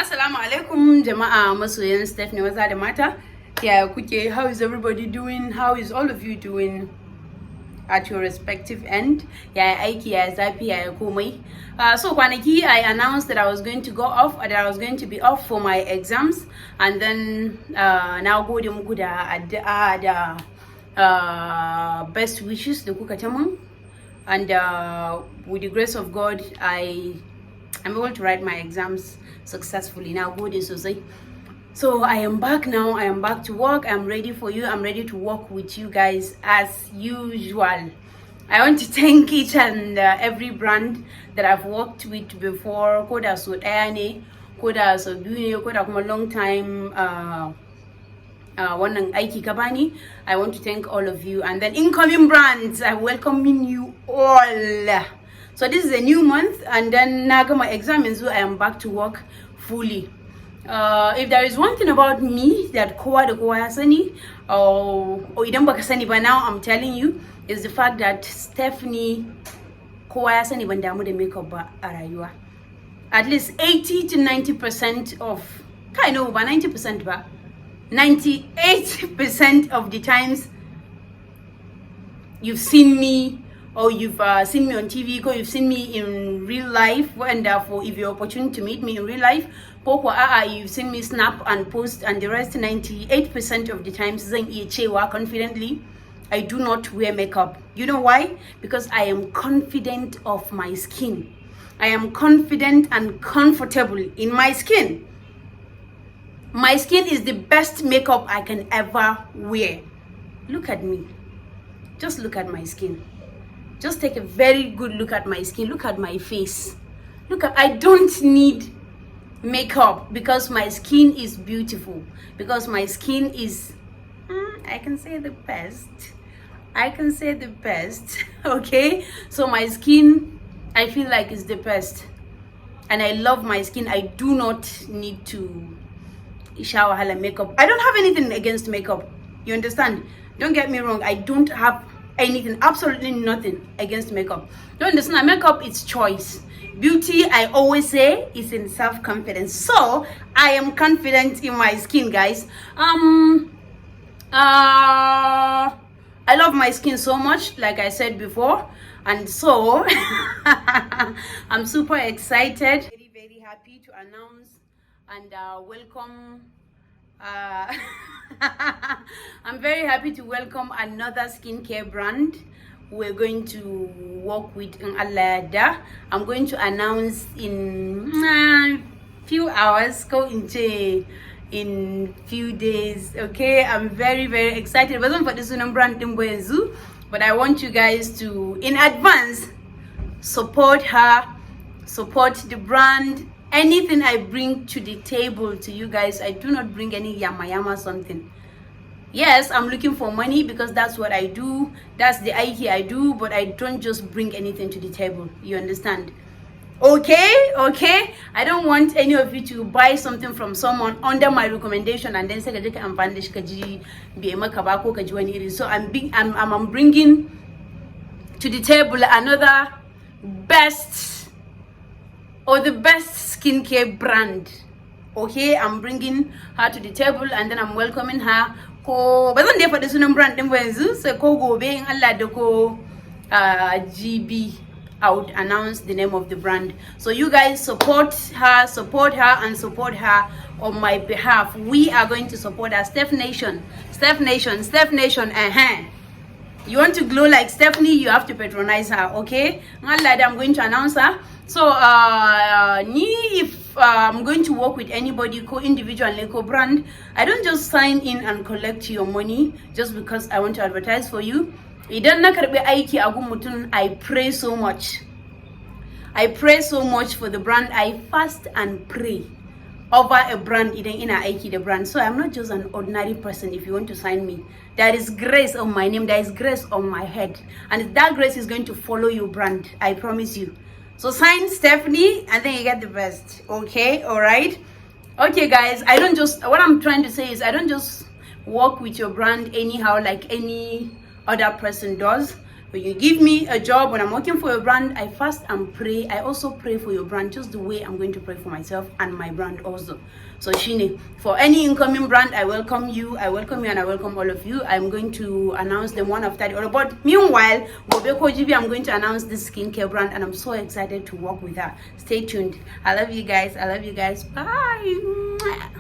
Assalamu alaikum jama'a masoyan Stephanie maza da mata. Yeah, kuke, how is everybody doing? How is all of you doing at your respective end? Yeah, aiki ya zafi ya komai. So kwanaki I announced that I was going to go off, that I was going to be off for my exams, and then now gode muku da addu'a da best wishes da kuka ta mun, and with the grace of God I'm able to write my exams successfully. Now good is sosai. So I am back now. I am back to work. I'm ready for you. I'm ready to work with you guys as usual. I want to thank each and every brand that I've worked with before. Koda so daya koda so biyu ne, koda kuma long time wannan aiki ka bani. I want to thank all of you, and then incoming brands, I welcoming you all. So this is a new month, and then na gama exam yanzu I am back to work fully. If there is one thing about me that kowa da kowa ya sani, or idan baka sani ba, now I'm telling you, is the fact that Stephanie kowa ya sani ban damu da makeup ba a rayuwa. At least 80 to 90% of, I know ba 90% ba, 98% of the times you've seen me, or you've seen me on TV, or you've seen me in real life, and therefore if you're opportunity to meet me in real life, you've seen me snap and post, and the rest 98% of the times zan iya cewa confidently I do not wear makeup. You know why? Because I am confident of my skin. I am confident and comfortable in my skin. My skin is the best makeup I can ever wear. Look at me. Just look at my skin. Just take a very good look at my skin. Look at my face. I don't need makeup because my skin is beautiful. Because my skin is, I can say the best. Okay? So my skin, I feel like it's the best. And I love my skin. I do not need to shower hala makeup. I don't have anything against makeup. You understand? Don't get me wrong. I don't have anything, absolutely nothing against makeup. Don't understand? Makeup is choice. Beauty, I always say, is in self-confidence. So I am confident in my skin, guys. I love my skin so much, like I said before, and so I'm super excited, very, very happy to announce and welcome. I'm very happy to welcome another skincare brand we're going to work with in Allah. I'm going to announce in few hours, in few days. Okay, I'm very, very excited. It wasn't for this brand, but I want you guys to, in advance, support her, support the brand. Anything I bring to the table to you guys, I do not bring any yama something. Yes, I'm looking for money because that's what I do. That's the IT I do, but I don't just bring anything to the table. You understand? Okay? I don't want any of you to buy something from someone under my recommendation and then say so I'm bringing to the table another best or the best skincare brand. Okay, I'm bringing her to the table and then I'm welcoming her. But then there for the brand so go in Allah doko GB. I would announce the name of the brand. So you guys support her on my behalf. We are going to support her. Steph Nation. You want to glow like Stephanie, you have to patronize her, okay? I'm going to announce her. So if I'm going to work with anybody, individual brand, I don't just sign in and collect your money just because I want to advertise for you. Idan na karbi aiki a gun mutum, I pray so much. I pray so much for the brand. I fast and pray over a brand idan ina aiki the brand. So I'm not just an ordinary person. If you want to sign me, there is grace on my name, there is grace on my head, and that grace is going to follow your brand, I promise you. So sign Stephanie and then you get the best. Okay, all right. Okay guys, what I'm trying to say is I don't just work with your brand anyhow like any other person does. When you give me a job, when I'm working for a brand, I fast and pray. I also pray for your brand just the way I'm going to pray for myself and my brand also. So Shine, for any incoming brand, I welcome you. I welcome you and I welcome all of you. I'm going to announce them one after the other. But meanwhile, Bobeko GB, I'm going to announce this skincare brand and I'm so excited to work with her. Stay tuned. I love you guys. I love you guys. Bye.